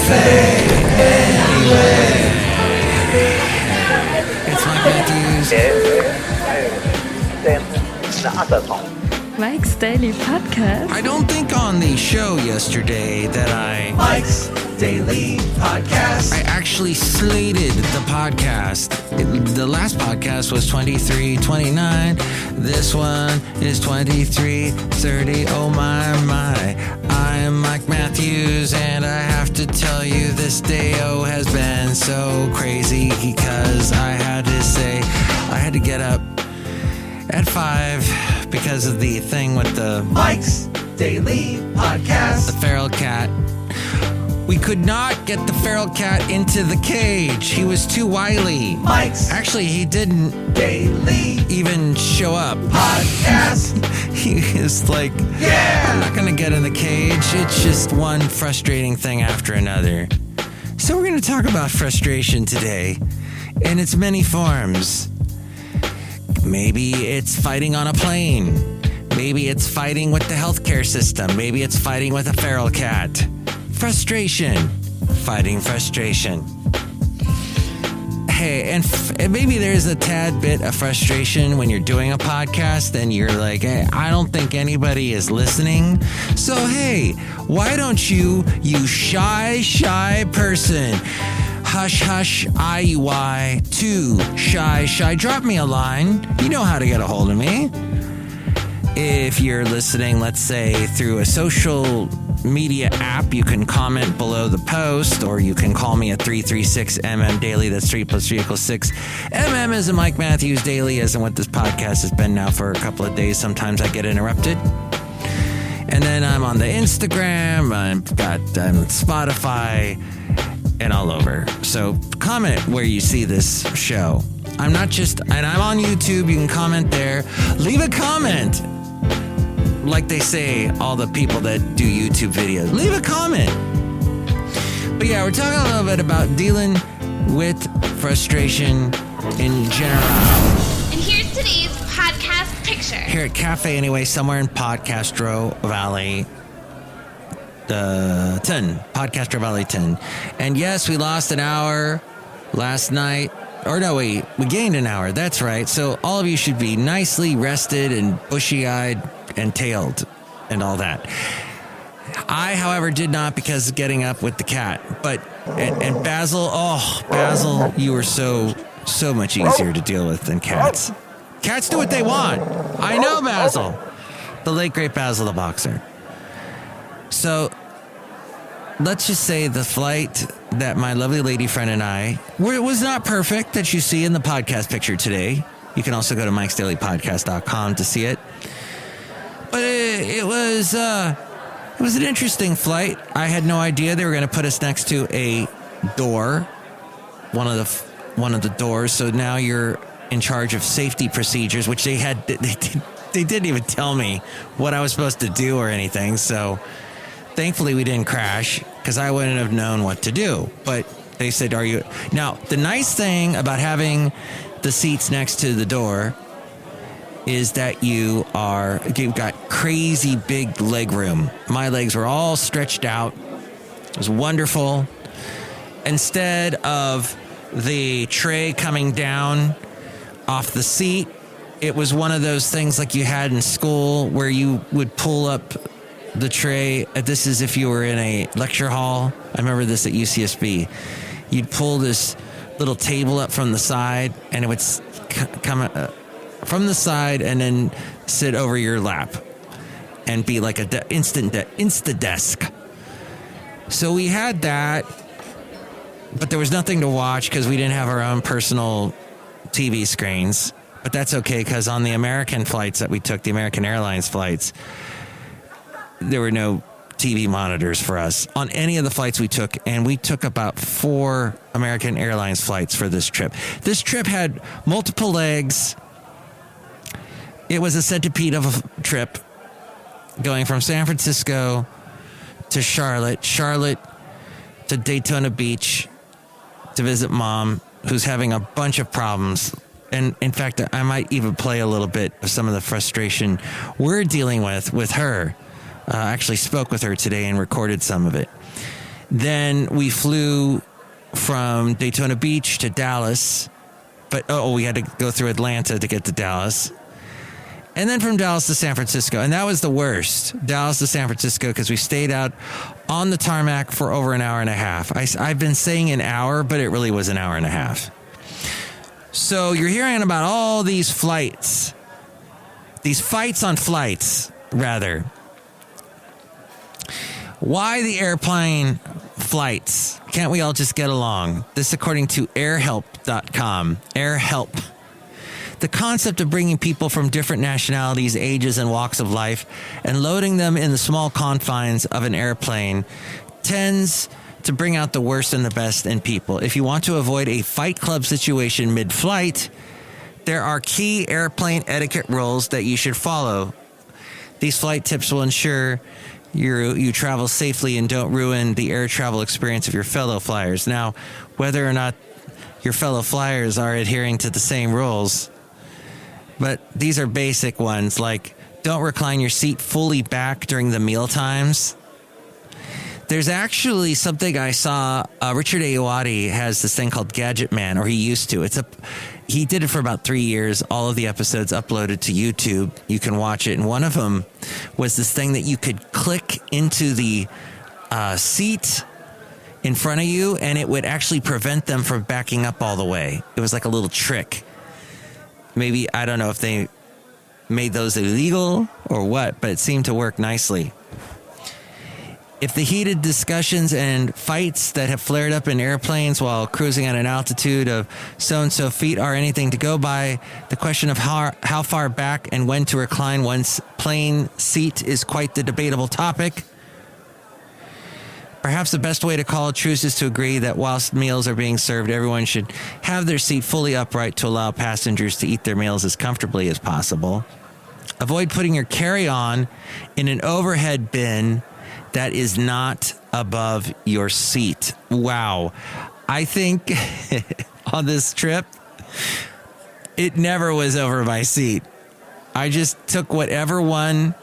It's Mike Matthews. Mike's Daily Podcast. I don't think on the show yesterday that Mike's Daily Podcast. I actually slated the podcast. The last podcast was 2329. This one is 2330. Oh my. I'm Mike Matthews, and I have to tell you this day-o has been so crazy because I had to get up at 5 because of the thing with the Mike's Daily Podcast. The feral cat. We could not get the feral cat into the cage. He was too wily. Actually, he didn't daily even show up. Podcast. He is like, I'm not going to get in the cage. It's just one frustrating thing after another. So we're going to talk about frustration today in its many forms. Maybe it's fighting on a plane. Maybe it's fighting with the healthcare system. Maybe it's fighting with a feral cat. Frustration. Fighting frustration. Hey, and maybe there's a tad bit of frustration when you're doing a podcast and you're like, hey, I don't think anybody is listening. So, hey, why don't you shy person, hush, IUI, too shy, drop me a line. You know how to get a hold of me. If you're listening, let's say, through a social media app, you can comment below the post, or you can call me at 336MM Daily. That's 3 + 3 = 6. MM is a Mike Matthews Daily, as in what this podcast has been now for a couple of days. Sometimes I get interrupted. And then I'm on the Instagram, I'm on Spotify, and all over. So comment where you see this show. And I'm on YouTube. You can comment there. Leave a comment. Like they say, all the people that do YouTube videos, leave a comment. But yeah, we're talking a little bit about dealing with frustration in general. And here's today's podcast picture. Here at Cafe Anyway, somewhere in Podcastro Valley 10. And yes, we lost an hour last night. Or no, we gained an hour. That's right. So all of you should be nicely rested and bushy-eyed and tailed and all that. I, however, did not because of getting up with the cat. And Basil, you were so much easier to deal with than cats. Cats do what they want. I know Basil. The late, great Basil the boxer. So let's just say the flight that my lovely lady friend and I was not perfect that you see in the podcast picture today. You can also go to MikesDailyPodcast.com to see it. But it was an interesting flight. I had no idea they were going to put us next to a door, one of the doors. So now you're in charge of safety procedures, which they didn't even tell me what I was supposed to do or anything. So thankfully we didn't crash because I wouldn't have known what to do. But they said, "Are you?" Now the nice thing about having the seats next to the door is that you've got crazy big leg room. My legs were all stretched out. It was wonderful. Instead of the tray coming down off the seat, it was one of those things like you had in school where you would pull up the tray. This is if you were in a lecture hall. I remember this at UCSB. You'd pull this little table up from the side, and it would come from the side and then sit over your lap and be like a insta desk. So we had that, but there was nothing to watch because we didn't have our own personal TV screens. But that's okay because on the American flights that we took, the American Airlines flights, there were no TV monitors for us on any of the flights we took, and we took about 4 American Airlines flights for this trip. This trip had multiple legs. It was a centipede of a trip going from San Francisco to Charlotte to Daytona Beach to visit Mom, who's having a bunch of problems. And in fact, I might even play a little bit of some of the frustration we're dealing with her. I actually spoke with her today and recorded some of it. Then we flew from Daytona Beach to Dallas. But, we had to go through Atlanta to get to Dallas. And then from Dallas to San Francisco. And that was the worst. Dallas to San Francisco, because we stayed out on the tarmac for over an hour and a half. I've been saying an hour, but it really was an hour and a half. So you're hearing about all these flights. These fights on flights, rather. Why the airplane flights? Can't we all just get along? This according to airhelp.com. AirHelp. The concept of bringing people from different nationalities, ages, and walks of life and loading them in the small confines of an airplane tends to bring out the worst and the best in people. If you want to avoid a fight club situation mid-flight, there are key airplane etiquette rules that you should follow. These flight tips will ensure you travel safely and don't ruin the air travel experience of your fellow flyers. Now, whether or not your fellow flyers are adhering to the same rules, but these are basic ones, like don't recline your seat fully back during the meal times. There's actually something I saw. Richard Ayoade has this thing called Gadget Man, or he used to. He did it for about 3 years. All of the episodes uploaded to YouTube. You can watch it. And one of them was this thing that you could click into the seat in front of you, and it would actually prevent them from backing up all the way. It was like a little trick. Maybe, I don't know if they made those illegal or what, but it seemed to work nicely. If the heated discussions and fights that have flared up in airplanes while cruising at an altitude of so-and-so feet are anything to go by, the question of how far back and when to recline one's plane seat is quite the debatable topic. Perhaps the best way to call a truce is to agree that whilst meals are being served, everyone should have their seat fully upright to allow passengers to eat their meals as comfortably as possible. Avoid putting your carry-on in an overhead bin that is not above your seat. Wow. I think on this trip, it never was over my seat. I just took whatever one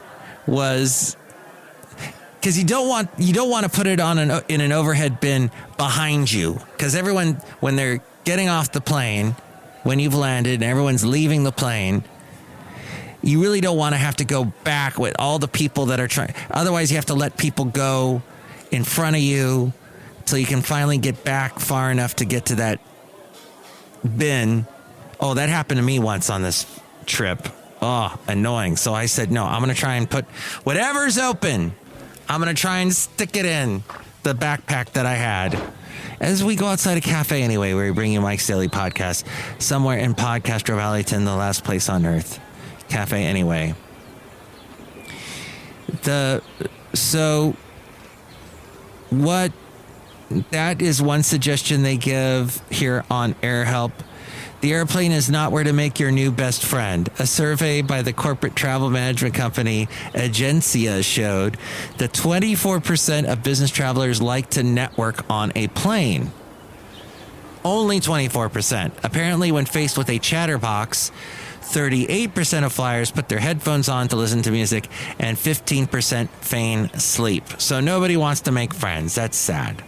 was, because you don't want to put it on in an overhead bin behind you, because everyone, when they're getting off the plane, when you've landed and everyone's leaving the plane, you really don't want to have to go back with all the people that are trying. Otherwise, you have to let people go in front of you till you can finally get back far enough to get to that bin. Oh, that happened to me once on this trip. Oh, annoying. So I said, no, I'm going to try and put whatever's open. I'm going to try and stick it in the backpack that I had. As we go outside a cafe anyway, where we bring you Mike's Daily Podcast, somewhere in Podcastro Valleyton, the last place on earth. Cafe anyway. That is one suggestion they give here on AirHelp. The airplane is not where to make your new best friend. A survey by the corporate travel management company Agencia showed that 24% of business travelers like to network on a plane. Only 24%. Apparently, when faced with a chatterbox, 38% of flyers put their headphones on to listen to music, and 15% feign sleep. So nobody wants to make friends. That's sad.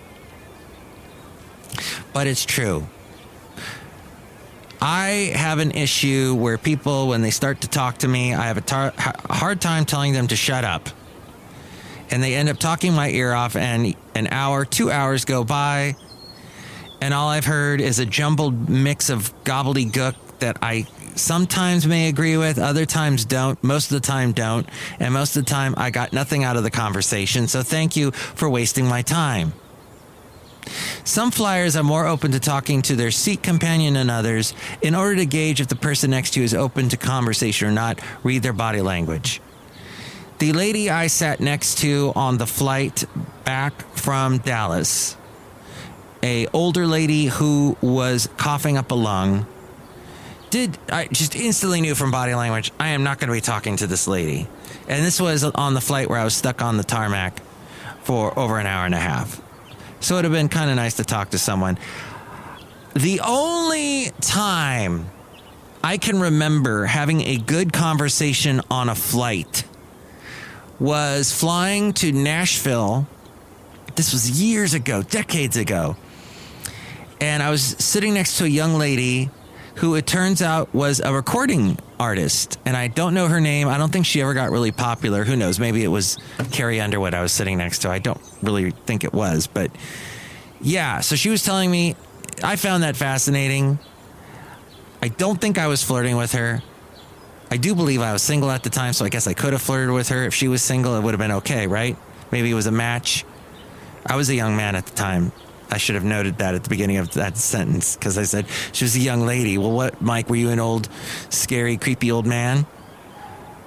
But it's true. I have an issue where people, when they start to talk to me, I have a hard time telling them to shut up. And they end up talking my ear off, and an hour, 2 hours go by, and all I've heard is a jumbled mix of gobbledygook that I sometimes may agree with, other times don't, most of the time don't, and most of the time I got nothing out of the conversation, so thank you for wasting my time. Some flyers are more open to talking to their seat companion than others. In order to gauge if the person next to you is open to conversation or not, read their body language. The lady I sat next to on the flight back from Dallas, an older lady who was coughing up a lung, I just instantly knew from body language, I am not going to be talking to this lady. And this was on the flight where I was stuck on the tarmac for over an hour and a half. So it would have been kind of nice to talk to someone. The only time I can remember having a good conversation on a flight was flying to Nashville This was years ago, decades ago. And I was sitting next to a young lady who it turns out was a recording artist. And I don't know her name. I don't think she ever got really popular. Who knows? Maybe it was Carrie Underwood I was sitting next to. I don't really think it was. But yeah, so she was telling me, I found that fascinating. I don't think I was flirting with her. I do believe I was single at the time, so I guess I could have flirted with her. If she was single, it would have been okay, right? Maybe it was a match. I was a young man at the time. I should have noted that at the beginning of that sentence, because I said she was a young lady. Well, what, Mike, were you an old, scary, creepy old man?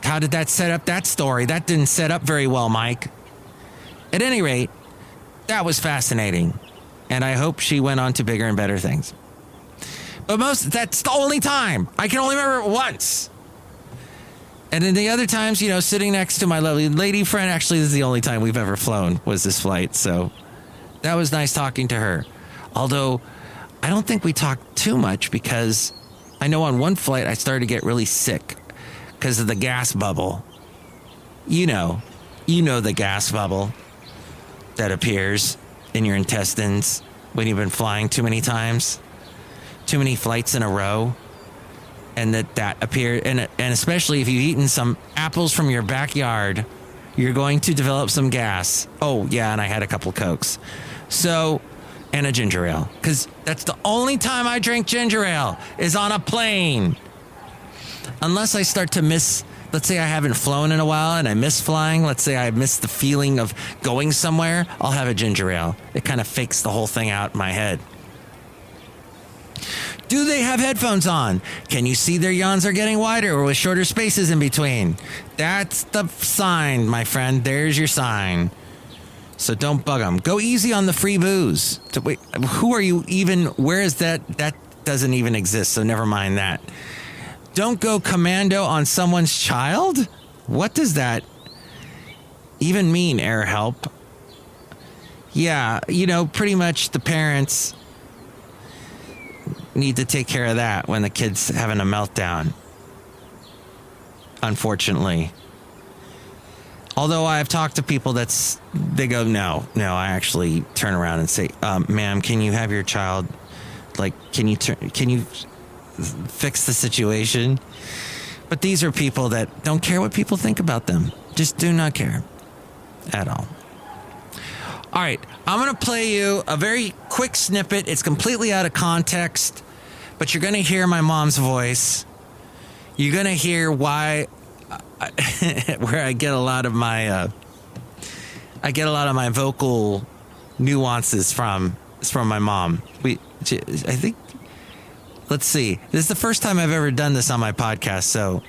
How did that set up that story? That didn't set up very well, Mike. At any rate, that was fascinating. And I hope she went on to bigger and better things. But that's the only time. I can only remember it once. And then the other times, you know, sitting next to my lovely lady friend, actually, this is the only time we've ever flown, was this flight. So that was nice talking to her. Although, I don't think we talked too much, because I know on one flight I started to get really sick because of the gas bubble. You know the gas bubble that appears in your intestines when you've been flying too many times, too many flights in a row. And that appeared, and especially if you've eaten some apples from your backyard, you're going to develop some gas. Oh, yeah, and I had a couple Cokes. So, and a ginger ale. Because that's the only time I drink ginger ale, is on a plane. Unless I start to miss, let's say I haven't flown in a while and I miss flying. Let's say I miss the feeling of going somewhere. I'll have a ginger ale. It kind of fakes the whole thing out in my head. Do they have headphones on? Can you see their yawns are getting wider or with shorter spaces in between? That's the sign, my friend. There's your sign. So don't bug them. Go easy on the free booze. Wait, who are you even? Where is that? That doesn't even exist, so never mind that. Don't go commando on someone's child? What does that even mean, Air Help? Yeah, pretty much the parents need to take care of that when the kid's having a meltdown. Unfortunately. Although I've talked to people they go, no, I actually turn around and say, ma'am, can you have your child, can you fix the situation? But these are people that don't care what people think about them. Just do not care at all. All right, I'm going to play you a very quick snippet. It's completely out of context, but you're going to hear my mom's voice. You're going to hear why, where I get a lot of my vocal nuances from. It's from my mom. I think, let's see. This is the first time I've ever done this on my podcast, so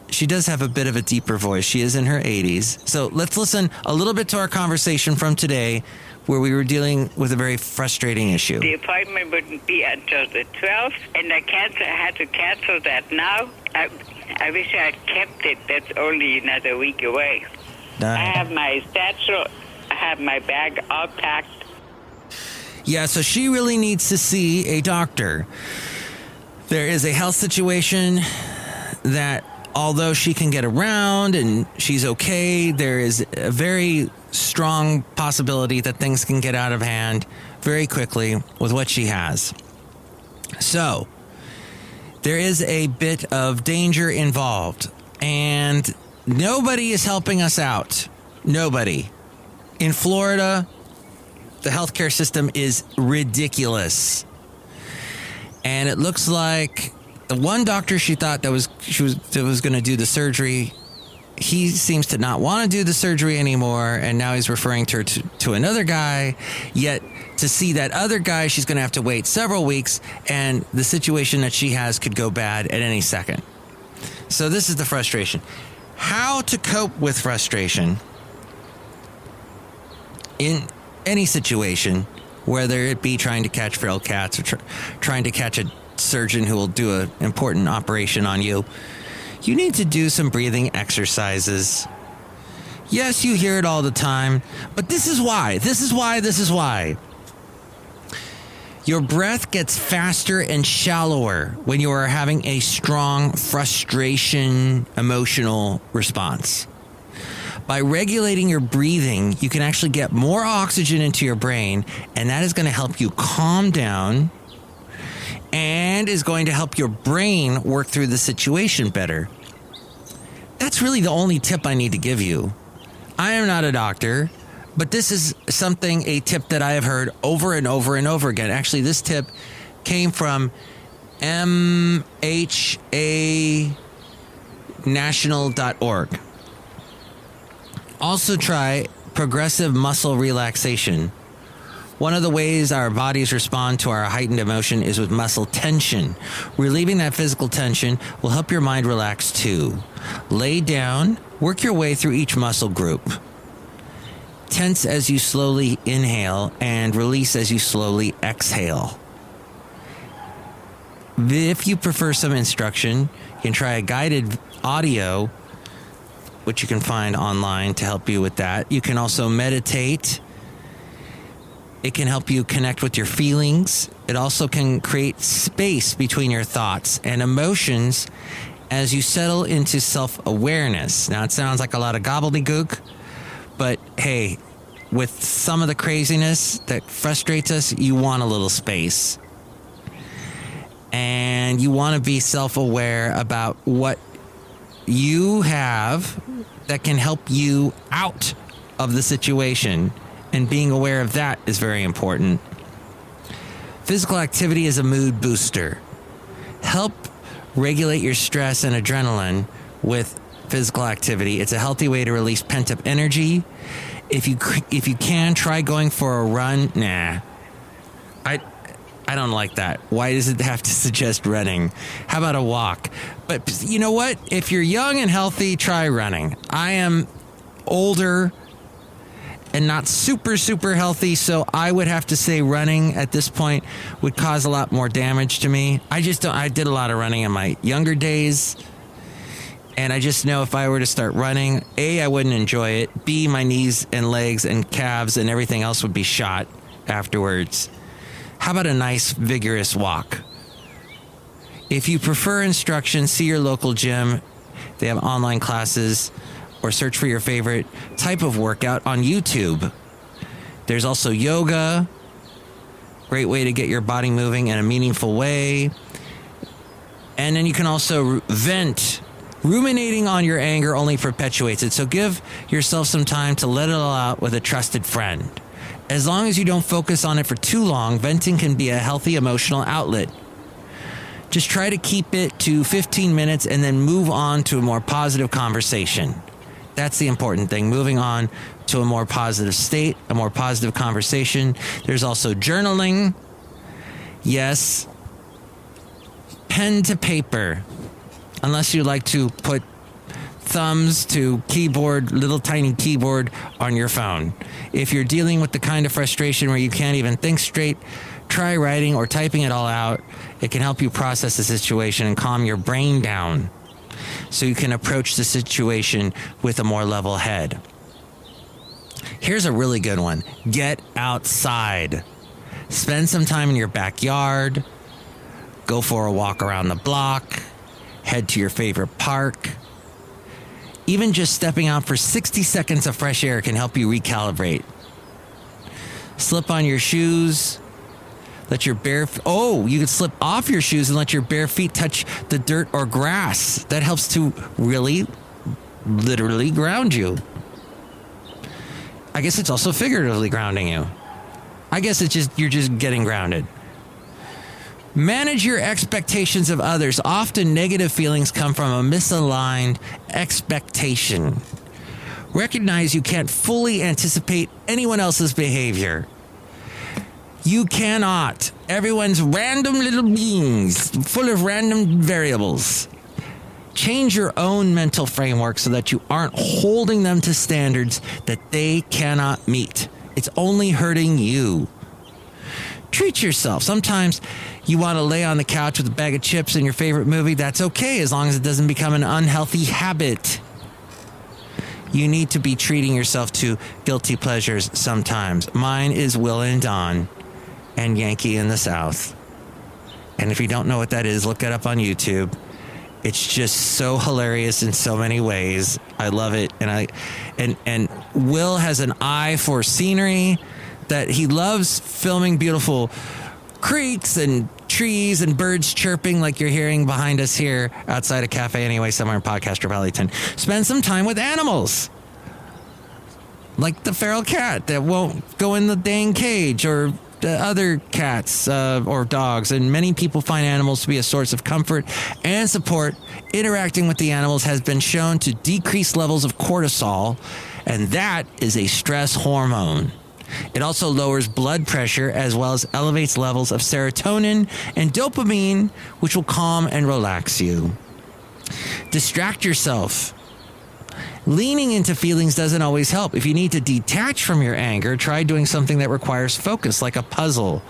she does have a bit of a deeper voice. She is in her 80s. So let's listen a little bit to our conversation from today, where we were dealing with a very frustrating issue. The appointment wouldn't be until the 12th, and I had to cancel that now. I wish I had kept it. That's only another week away. I have my satchel, I have my bag all packed. Yeah, so she really needs to see a doctor. There is a health situation that, although she can get around and she's okay, there is a very strong possibility that things can get out of hand very quickly with what she has. So, there is a bit of danger involved, and nobody is helping us out. Nobody. In Florida, the healthcare system is ridiculous. And it looks like the one doctor she thought that was going to do the surgery, he seems to not want to do the surgery anymore, and now he's referring her to another guy. Yet to see that other guy, she's going to have to wait several weeks, and the situation that she has could go bad at any second. So this is the frustration. How to cope with frustration in any situation, whether it be trying to catch feral cats or trying to catch a surgeon who will do an important operation on you. You need to do some breathing exercises. Yes, you hear it all the time, but this is why. Your breath gets faster and shallower when you are having a strong frustration emotional response. By regulating your breathing, you can actually get more oxygen into your brain, and that is going to help you calm down and is going to help your brain work through the situation better. That's really the only tip I need to give you. I am not a doctor, but this is a tip that I have heard over and over and over again. Actually, this tip came from MHAnational.org. Also try progressive muscle relaxation. One of the ways our bodies respond to our heightened emotion is with muscle tension. Relieving that physical tension will help your mind relax too. Lay down, work your way through each muscle group. Tense as you slowly inhale and release as you slowly exhale. If you prefer some instruction, you can try a guided audio, which you can find online to help you with that. You can also meditate. It can help you connect with your feelings. It also can create space between your thoughts and emotions as you settle into self-awareness. Now, it sounds like a lot of gobbledygook, but hey, with some of the craziness that frustrates us, you want a little space. And you want to be self-aware about what you have that can help you out of the situation. And being aware of that is very important. Physical activity is a mood booster. Help regulate your stress and adrenaline with physical activity. It's a healthy way to release pent-up energy. If you can, try going for a run. Nah. I don't like that. Why does it have to suggest running? How about a walk? But you know what? If you're young and healthy, try running. I am older and not super, super healthy, so I would have to say running at this point would cause a lot more damage to me. I did a lot of running in my younger days, and I just know if I were to start running, A, I wouldn't enjoy it. B, my knees and legs and calves and everything else would be shot afterwards. How about a nice, vigorous walk? If you prefer instruction, see your local gym. They have online classes, or search for your favorite type of workout on YouTube. There's also yoga, great way to get your body moving in a meaningful way. And then you can also vent. Ruminating on your anger only perpetuates it, so give yourself some time to let it all out with a trusted friend. As long as you don't focus on it for too long, venting can be a healthy emotional outlet. Just try to keep it to 15 minutes and then move on to a more positive conversation. That's the important thing, moving on to a more positive state, a more positive conversation. There's also journaling. Yes. Pen to paper. Unless you like to put thumbs to keyboard, little tiny keyboard on your phone. If you're dealing with the kind of frustration where you can't even think straight, try writing or typing it all out. It can help you process the situation and calm your brain down so you can approach the situation with a more level head. Here's a really good one. Get outside. Spend some time in your backyard. Go for a walk around the block. Head to your favorite park. Even just stepping out for 60 seconds of fresh air can help you recalibrate. Slip on your shoes. Let your you can slip off your shoes and let your bare feet touch the dirt or grass. That helps to really, literally ground you. I guess it's also figuratively grounding you. I guess you're just getting grounded. Manage your expectations of others. Often negative feelings come from a misaligned expectation. Recognize you can't fully anticipate anyone else's behavior. You cannot. Everyone's random little beings, full of random variables. Change your own mental framework so that you aren't holding them to standards that they cannot meet. It's only hurting you. Treat yourself. Sometimes you want to lay on the couch with a bag of chips and your favorite movie. That's okay, as long as it doesn't become an unhealthy habit. You need to be treating yourself to guilty pleasures sometimes. Mine is Will and Dawn and Yankee in the South. And if you don't know what that is, look it up on YouTube. It's just so hilarious in so many ways. I love it. And Will has an eye for scenery, that he loves filming beautiful creeks and trees and birds chirping like you're hearing behind us here outside a cafe anyway, somewhere in Podcastropalleyton. Spend some time with animals. Like the feral cat that won't go in the dang cage, or the other cats or dogs. And many people find animals to be a source of comfort and support. Interacting with the animals has been shown to decrease levels of cortisol, and that is a stress hormone. It also lowers blood pressure as well as elevates levels of serotonin and dopamine, which will calm and relax you. Distract yourself. Leaning into feelings doesn't always help. If you need to detach from your anger, try doing something that requires focus, like a puzzle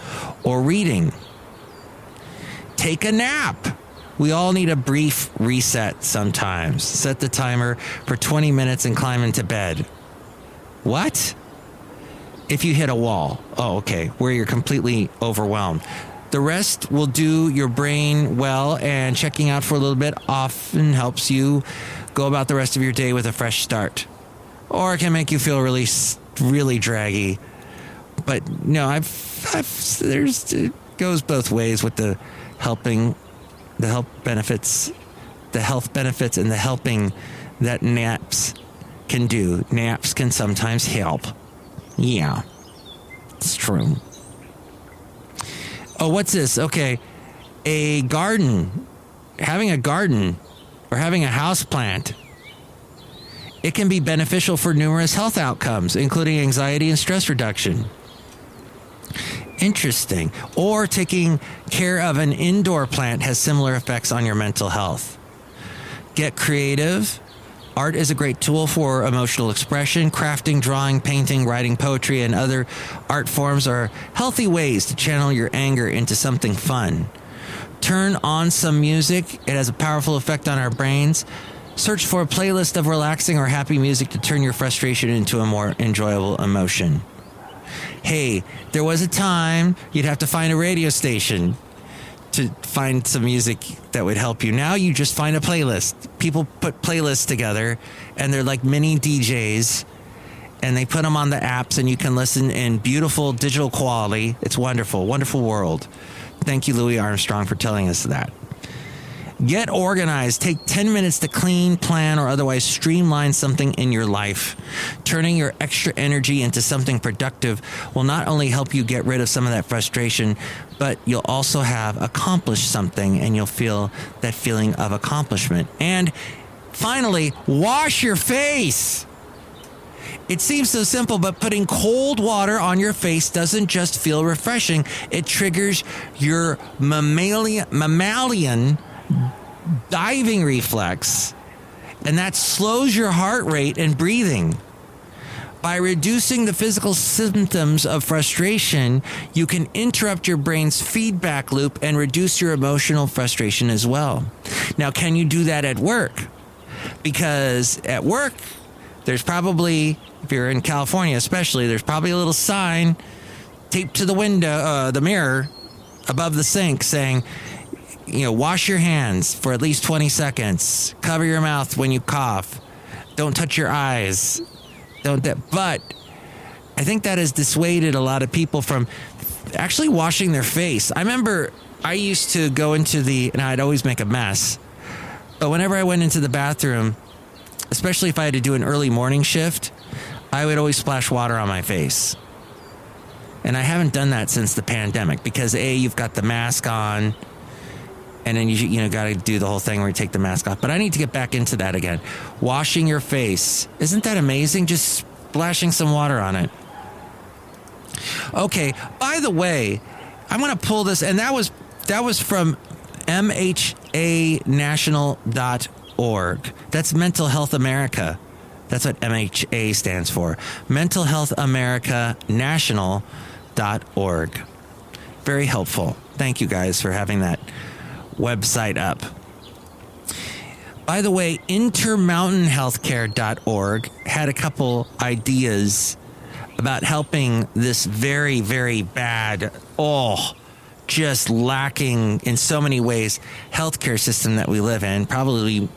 or reading. Take a nap. We all need a brief reset sometimes. Set the timer for 20 minutes and climb into bed. What? If you hit a wall. Oh, okay. Where you're completely overwhelmed. The rest will do your brain well, and checking out for a little bit often helps you go about the rest of your day with a fresh start. Or it can make you feel really, really draggy. But no, it goes both ways with the health benefits and the helping that naps can do. Naps can sometimes help. Yeah, it's true. Oh, what's this? Okay, a garden. Having a garden or having a house plant, it can be beneficial for numerous health outcomes, including anxiety and stress reduction. Interesting. Or taking care of an indoor plant has similar effects on your mental health. Get creative. Art is a great tool for emotional expression. Crafting, drawing, painting, writing poetry, and other art forms are healthy ways to channel your anger into something fun. Turn on some music. It has a powerful effect on our brains. Search for a playlist of relaxing or happy music to turn your frustration into a more enjoyable emotion. Hey, there was a time you'd have to find a radio station to find some music that would help you. Now you just find a playlist. People put playlists together, and they're like mini DJs, and they put them on the apps, and you can listen in beautiful digital quality. It's wonderful, wonderful world. Thank you, Louis Armstrong, for telling us that. Get organized. Take 10 minutes to clean, plan, or otherwise streamline something in your life. Turning your extra energy into something productive will not only help you get rid of some of that frustration, but you'll also have accomplished something, and you'll feel that feeling of accomplishment. And finally, wash your face. It seems so simple, but putting cold water on your face doesn't just feel refreshing. It triggers your mammalian diving reflex, and that slows your heart rate and breathing. By reducing the physical symptoms of frustration, you can interrupt your brain's feedback loop and reduce your emotional frustration as well. Now, can you do that at work? Because at work, there's probably, if you're in California especially, there's probably a little sign taped to the window, the mirror above the sink saying, wash your hands for at least 20 seconds. Cover your mouth when you cough. Don't touch your eyes. But I think that has dissuaded a lot of people from actually washing their face. I remember I used to go into and I'd always make a mess. But whenever I went into the bathroom, especially if I had to do an early morning shift, I would always splash water on my face. And I haven't done that since the pandemic because you've got the mask on, and then you got to do the whole thing where you take the mask off. But I need to get back into that again. Washing your face. Isn't that amazing? Just splashing some water on it. Okay, by the way, I'm going to pull this, and that was from MHAnational.org. That's Mental Health America. That's what MHA stands for. Mental Health America National.org. Very helpful. Thank you guys for having that website up. By the way, intermountainhealthcare.org had a couple ideas about helping this very, very bad, just lacking in so many ways healthcare system that we live in. Probably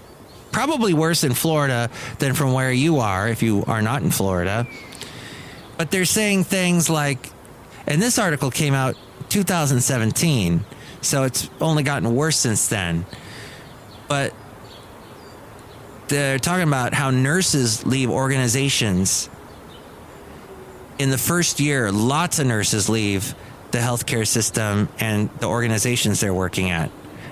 worse in Florida than from where you are if you are not in Florida. But they're saying things like, and this article came out 2017, so it's only gotten worse since then. But they're talking about how nurses leave organizations. In the first year, lots of nurses leave the healthcare system and the organizations they're working at.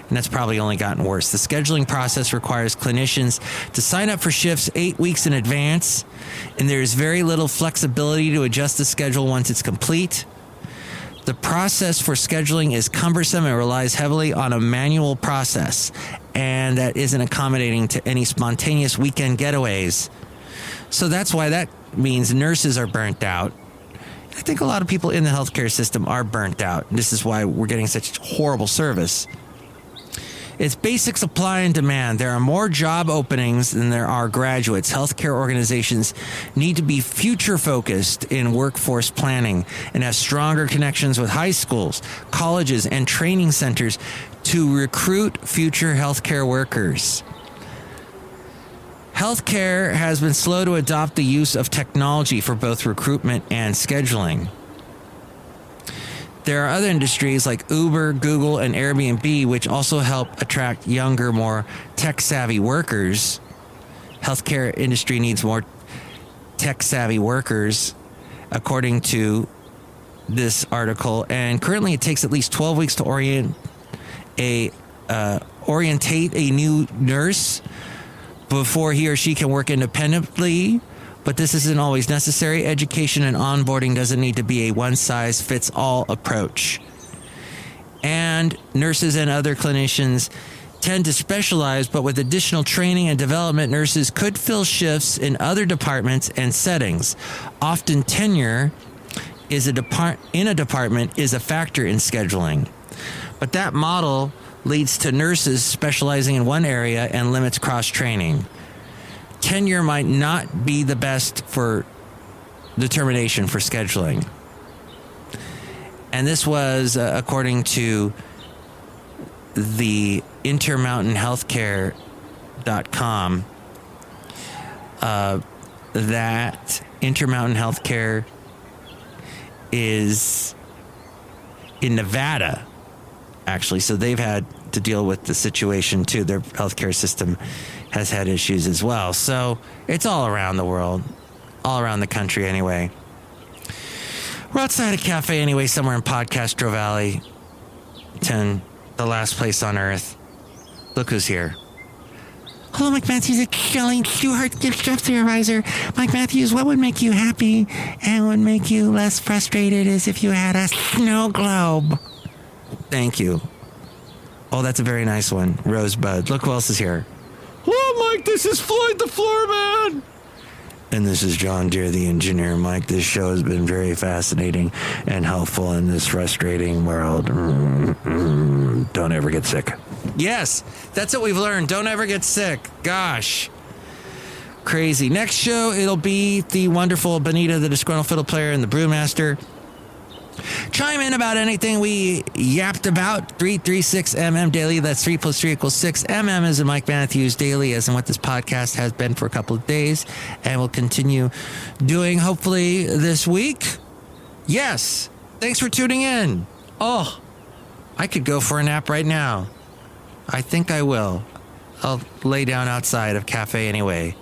And that's probably only gotten worse. The scheduling process requires clinicians to sign up for shifts 8 weeks in advance, and there's very little flexibility to adjust the schedule once it's complete. The process for scheduling is cumbersome and relies heavily on a manual process, and that isn't accommodating to any spontaneous weekend getaways. So that's why that means nurses are burnt out. I think a lot of people in the healthcare system are burnt out. This is why we're getting such horrible service. It's basic supply and demand. There are more job openings than there are graduates. Healthcare organizations need to be future-focused in workforce planning and have stronger connections with high schools, colleges, and training centers to recruit future healthcare workers. Healthcare has been slow to adopt the use of technology for both recruitment and scheduling. There are other industries like Uber, Google, and Airbnb, which also help attract younger, more tech-savvy workers. Healthcare industry needs more tech-savvy workers, according to this article. And currently, it takes at least 12 weeks to orientate a new nurse before he or she can work independently. But this isn't always necessary. Education and onboarding doesn't need to be a one-size-fits-all approach. And nurses and other clinicians tend to specialize, but with additional training and development, nurses could fill shifts in other departments and settings. Often tenure in a department is a factor in scheduling. But that model leads to nurses specializing in one area and limits cross-training. Tenure might not be the best for determination for scheduling. And this was according to the intermountainhealthcare.com, that Intermountain Healthcare is in Nevada, actually. So they've had to deal with the situation too. Their healthcare system has had issues as well. So it's all around the world, all around the country anyway. We're outside a cafe anyway, somewhere in Podcastro Valley, 10, the last place on earth. Look who's here. Hello, Mike Matthews, it's Chely Shoehart, gift shop supervisor. Mike Matthews, what would make you happy and would make you less frustrated is if you had a snow globe. Thank you. Oh, that's a very nice one. Rosebud. Look who else is here. Hello, Mike. This is Floyd the Floorman. And this is John Deere, the engineer. Mike, this show has been very fascinating and helpful in this frustrating world. Don't ever get sick. Yes, that's what we've learned. Don't ever get sick. Gosh. Crazy. Next show, it'll be the wonderful Benita, the Disgruntled Fiddle Player, and the Brewmaster. Chime in about anything we yapped about. 336MM Daily. That's 3 + 3 = 6. MM is in Mike Matthews Daily, as in what this podcast has been for a couple of days and will continue doing hopefully this week. Yes. Thanks for tuning in. Oh, I could go for a nap right now. I think I will. I'll lay down outside of cafe anyway.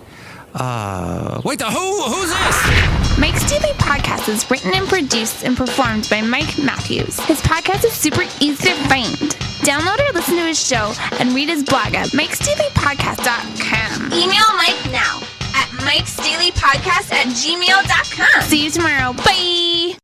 Wait, who's this? Mike's Daily Podcast is written and produced and performed by Mike Matthews. His podcast is super easy to find. Download or listen to his show and read his blog at MikesDailyPodcast.com. Email Mike now at MikesDailyPodcast@gmail.com. See you tomorrow. Bye!